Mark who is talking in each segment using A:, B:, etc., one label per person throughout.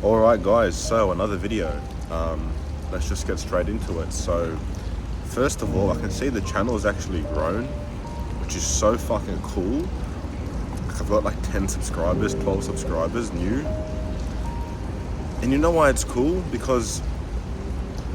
A: Alright guys, so another video. Let's just get straight into it. So first of all, I can see the channel has actually grown, which is so fucking cool. I've got like 10 subscribers, 12 subscribers new. And you know why it's cool? Because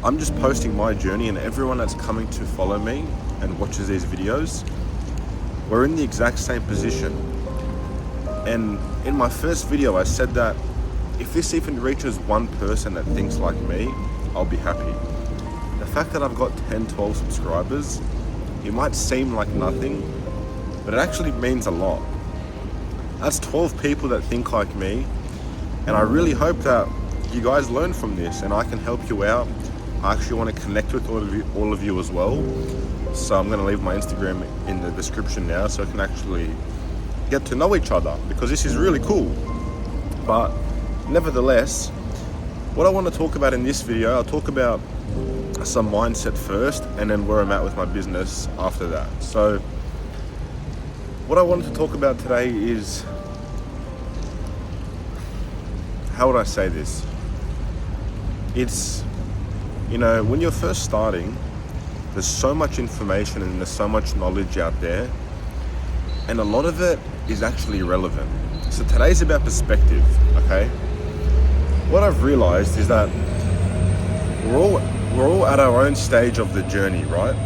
A: I'm just posting my journey, and everyone that's coming to follow me and watches these videos, we're in the exact same position. And in my first video I said that if this even reaches one person that thinks like me, I'll be happy. The fact that I've got 10, 12 subscribers, it might seem like nothing, but it actually means a lot. That's 12 people that think like me, and I really hope that you guys learn from this and I can help you out. I actually want to connect with all of you as well. So I'm going to leave my Instagram in the description now so I can actually get to know each other, because this is really cool. But nevertheless, what I want to talk about in this video, I'll talk about some mindset first and then where I'm at with my business after that. So what I wanted to talk about today is, how would I say this? It's, you know, when you're first starting, there's so much information and there's so much knowledge out there, and a lot of it is actually irrelevant. So today's about perspective, okay? What I've realized is that we're all at our own stage of the journey, right?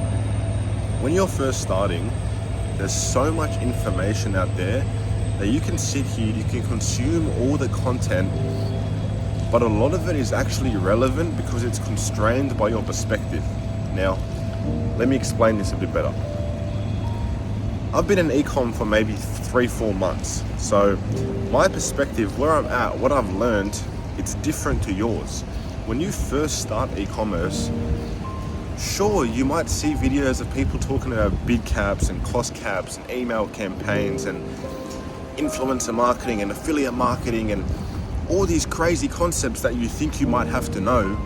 A: When you're first starting, there's so much information out there that you can sit here, you can consume all the content, but a lot of it is actually irrelevant because it's constrained by your perspective. Now, let me explain this a bit better. I've been in e-com for maybe 3-4 months. So my perspective, where I'm at, what I've learned, it's different to yours. When you first start e-commerce, sure, you might see videos of people talking about bid caps and cost caps and email campaigns and influencer marketing and affiliate marketing and all these crazy concepts that you think you might have to know.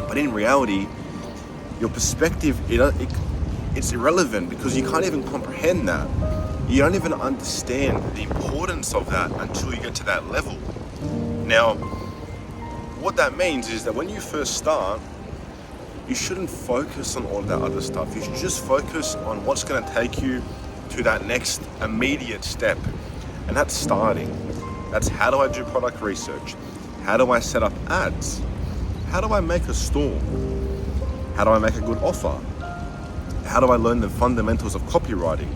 A: But in reality, your perspective, it's irrelevant because you can't even comprehend that. You don't even understand the importance of that until you get to that level. Now, what that means is that when you first start, you shouldn't focus on all that other stuff. You should just focus on what's going to take you to that next immediate step. And that's starting. That's how do I do product research? How do I set up ads? How do I make a store? How do I make a good offer? How do I learn the fundamentals of copywriting?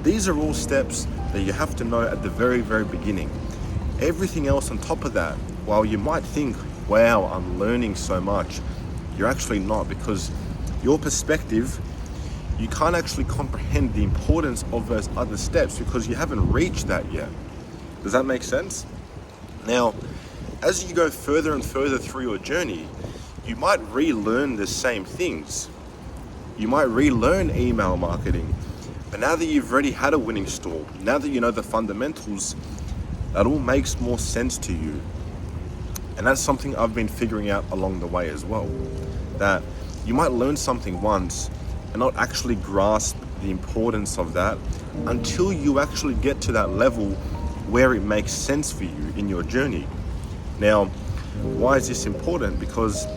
A: These are all steps that you have to know at the very, very beginning. Everything else on top of that, while you might think, wow, I'm learning so much, you're actually not, because your perspective, you can't actually comprehend the importance of those other steps because you haven't reached that yet. Does that make sense? Now, as you go further and further through your journey, you might relearn the same things. You might relearn email marketing. But now that you've already had a winning store, now that you know the fundamentals, that all makes more sense to you. And that's something I've been figuring out along the way as well. That you might learn something once and not actually grasp the importance of that until you actually get to that level where it makes sense for you in your journey. Now, why is this important? Because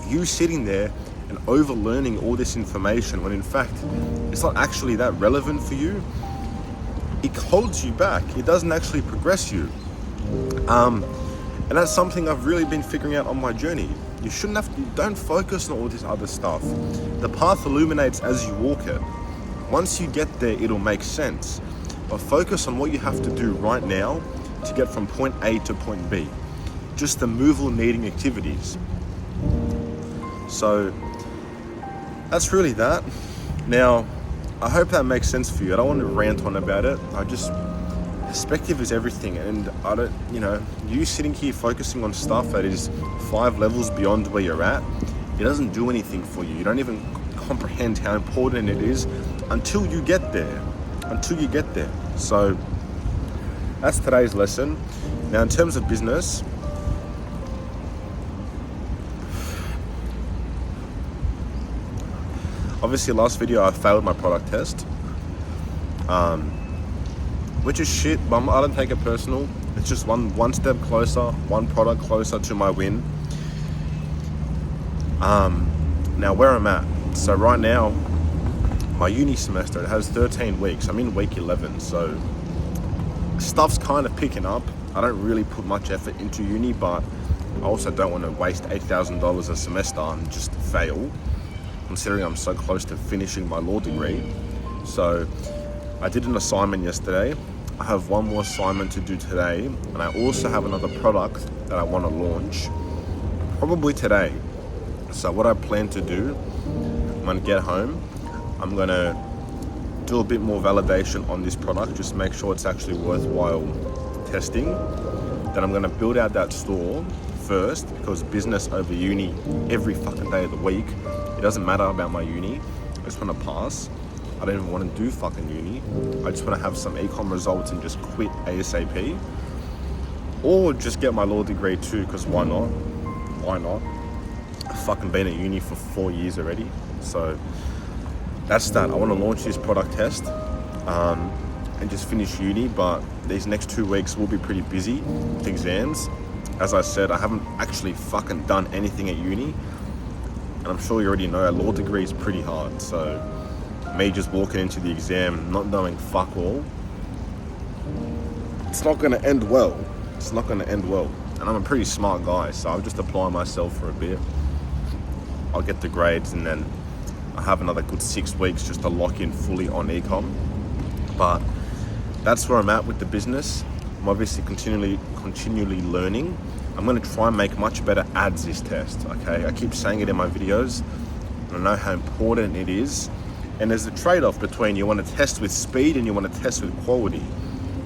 A: you sitting there and over-learning all this information when in fact it's not actually that relevant for you, it holds you back. It doesn't actually progress you. And that's something I've really been figuring out on my journey. Don't focus on all this other stuff. The path illuminates as you walk it. Once you get there, it'll make sense. But focus on what you have to do right now to get from point A to point B. Just the moval needing activities. So that's really that. Now, I hope that makes sense for you. I don't want to rant on about it. Perspective is everything, and you sitting here focusing on stuff that is 5 levels beyond where you're at, it doesn't do anything for you. You don't even comprehend how important it is until you get there. So that's today's lesson. Now, in terms of business, obviously last video I failed my product test. which is shit, but I don't take it personal. It's just one step closer, one product closer to my win. Now where I'm at. So right now, my uni semester, it has 13 weeks. I'm in week 11, so stuff's kind of picking up. I don't really put much effort into uni, but I also don't want to waste $8,000 a semester and just fail, considering I'm so close to finishing my law degree. So I did an assignment yesterday. I have one more assignment to do today, and I also have another product that I want to launch probably today. So what I plan to do, I'm going to get home, I'm going to do a bit more validation on this product, just make sure it's actually worthwhile testing. Then I'm going to build out that store first, because business over uni every fucking day of the week. It doesn't matter about my uni. I just want to pass. I don't even want to do fucking uni. I just want to have some ecom results and just quit ASAP. Or just get my law degree too, because why not? Why not? I've fucking been at uni for 4 years already. So that's that. I want to launch this product test and just finish uni, but these next 2 weeks will be pretty busy with exams. As I said, I haven't actually fucking done anything at uni. And I'm sure you already know, a law degree is pretty hard. So me just walking into the exam, not knowing fuck all, it's not going to end well. It's not going to end well. And I'm a pretty smart guy, so I'll just apply myself for a bit. I'll get the grades, and then I have another good 6 weeks just to lock in fully on ecom. But that's where I'm at with the business. I'm obviously continually learning. I'm going to try and make much better ads this test, okay? I keep saying it in my videos, and I know how important it is. And there's a trade-off between you want to test with speed and you want to test with quality.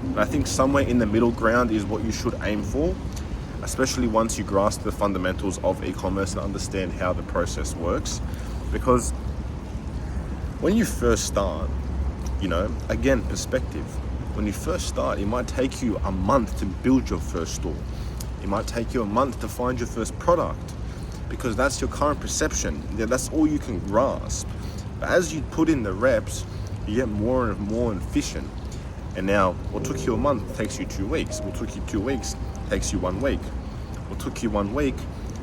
A: And I think somewhere in the middle ground is what you should aim for, especially once you grasp the fundamentals of e-commerce and understand how the process works. Because when you first start, you know, again, perspective. When you first start, it might take you a month to build your first store. It might take you a month to find your first product, because that's your current perception. That's all you can grasp. But as you put in the reps, you get more and more efficient. And now, what took you a month takes you 2 weeks. What took you 2 weeks takes you 1 week. What took you 1 week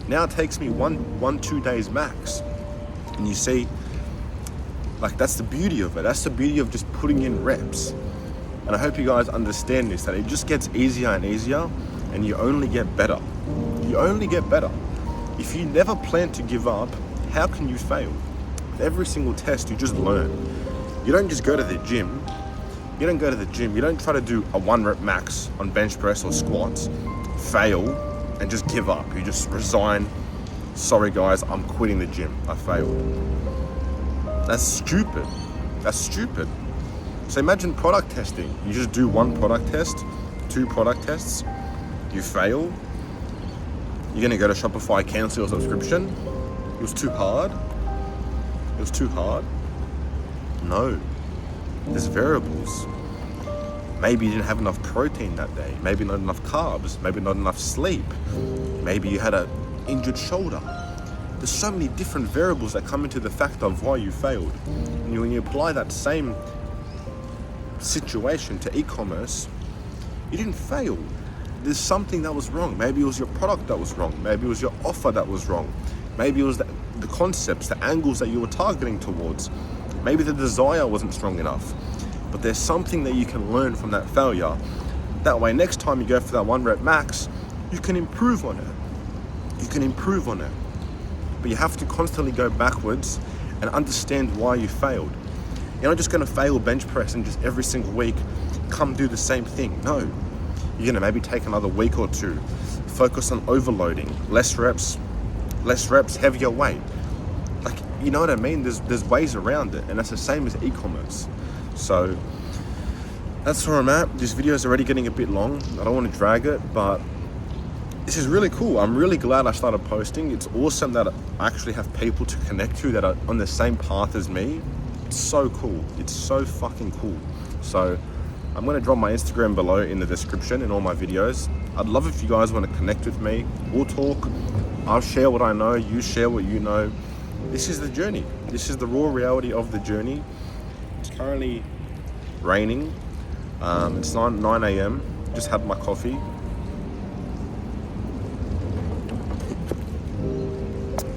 A: now takes me 2 days max. And you see, like, that's the beauty of it. That's the beauty of just putting in reps. And I hope you guys understand this, that it just gets easier and easier, and you only get better. You only get better. If you never plan to give up, how can you fail? With every single test, you just learn. You don't just go to the gym. You don't go to the gym. You don't try to do a 1 rep max on bench press or squats, fail, and just give up. You just resign. Sorry guys, I'm quitting the gym. I failed. That's stupid. That's stupid. So imagine product testing. You just do 1 product test, 2 product tests, you fail. You're gonna go to Shopify, cancel your subscription. It was too hard. It was too hard. No, there's variables. Maybe you didn't have enough protein that day. Maybe not enough carbs. Maybe not enough sleep. Maybe you had an injured shoulder. There's so many different variables that come into the fact of why you failed. And when you apply that same situation to e-commerce, you didn't fail. There's something that was wrong. Maybe it was your product that was wrong. Maybe it was your offer that was wrong. Maybe it was the concepts, the angles that you were targeting towards. Maybe the desire wasn't strong enough. But there's something that you can learn from that failure. That way, next time you go for that 1 rep max, you can improve on it. You can improve on it. But you have to constantly go backwards and understand why you failed. You're not just going to fail bench press and just every single week come do the same thing. No. You're going to maybe take another week or 2. Focus on overloading. Less reps, heavier weight. Like, you know what I mean? There's ways around it, and that's the same as e-commerce. So that's where I'm at. This video is already getting a bit long. I don't want to drag it, but this is really cool. I'm really glad I started posting. It's awesome that I actually have people to connect to that are on the same path as me. It's so cool. It's so fucking cool. So I'm going to drop my Instagram below in the description in all my videos. I'd love if you guys want to connect with me. We'll talk. I'll share what I know. You share what you know. This is the journey. This is the raw reality of the journey. It's currently raining. It's 9 a.m. Just had my coffee.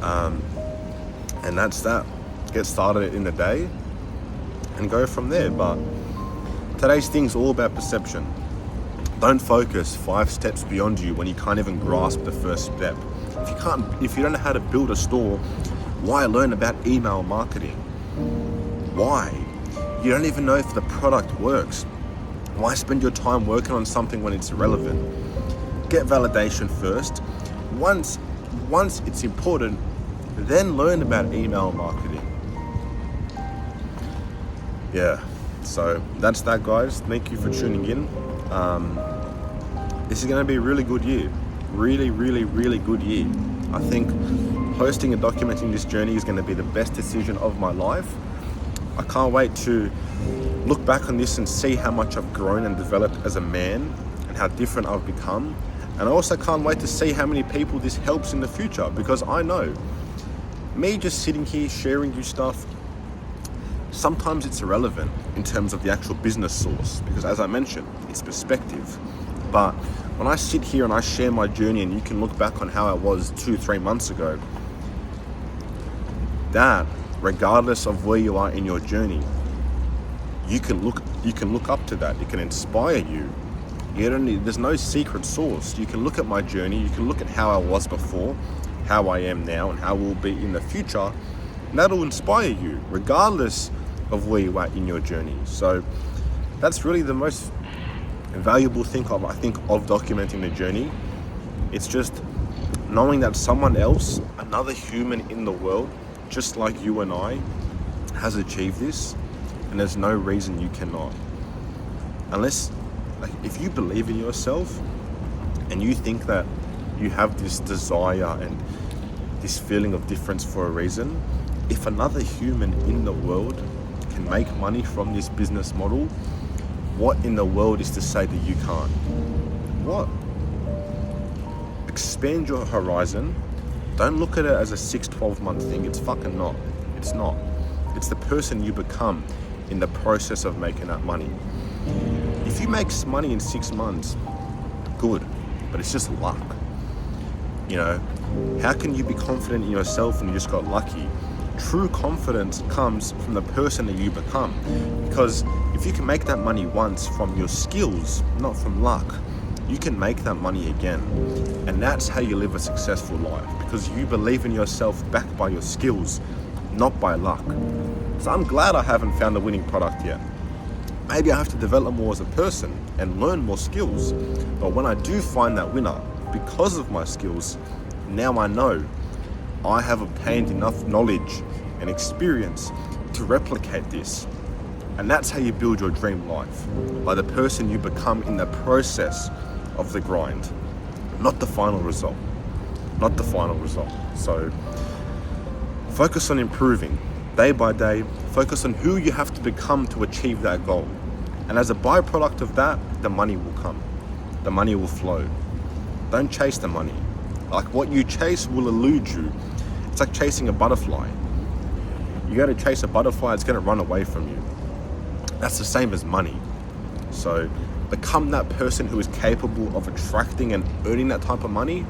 A: And that's that. Get started in the day and go from there. But today's thing's all about perception. Don't focus 5 steps beyond you when you can't even grasp the first step. If you don't know how to build a store, why learn about email marketing? Why? You don't even know if the product works. Why spend your time working on something when it's irrelevant? Get validation first. Once it's important, then learn about email marketing. Yeah, so that's that, guys. Thank you for tuning in. This is going to be a really good year. Really, really, really good year. I think hosting and documenting this journey is going to be the best decision of my life. I can't wait to look back on this and see how much I've grown and developed as a man and how different I've become. And I also can't wait to see how many people this helps in the future, because I know me just sitting here sharing you stuff, sometimes it's irrelevant in terms of the actual business source, because as I mentioned, it's perspective. But when I sit here and I share my journey and you can look back on how I was 2-3 months ago, that, regardless of where you are in your journey, you can look up to that. It can inspire you. There's no secret source. You can look at my journey, you can look at how I was before, how I am now, and how we'll be in the future, and that'll inspire you, regardless of where you are in your journey. So that's really the most valuable thing I think of documenting the journey. It's just knowing that someone else, another human in the world, just like you and I, has achieved this, and there's no reason you cannot. Unless, if you believe in yourself and you think that you have this desire and this feeling of difference for a reason, if another human in the world can make money from this business model, what in the world is to say that you can't? What? Expand your horizon. Don't look at it as a 6-12 month thing. It's fucking not. It's not. It's the person you become in the process of making that money. If you make money in 6 months, good, but it's just luck. How can you be confident in yourself when you just got lucky? True confidence comes from the person that you become. Because if you can make that money once from your skills, not from luck, you can make that money again. And that's how you live a successful life, because you believe in yourself backed by your skills, not by luck. So I'm glad I haven't found the winning product yet. Maybe I have to develop more as a person and learn more skills. But when I do find that winner, because of my skills, now I know I have obtained enough knowledge and experience to replicate this. And that's how you build your dream life, by the person you become in the process of the grind, not the final result. Not the final result. So focus on improving day by day. Focus on who you have to become to achieve that goal. And as a byproduct of that, the money will come. The money will flow. Don't chase the money. Like, what you chase will elude you. It's like chasing a butterfly. You go to chase a butterfly, it's going to run away from you. That's the same as money. So become that person who is capable of attracting and earning that type of money,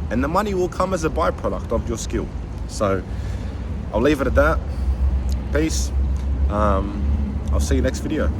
A: and the money will come as a byproduct of your skill. So I'll leave it at that. Peace. I'll see you next video.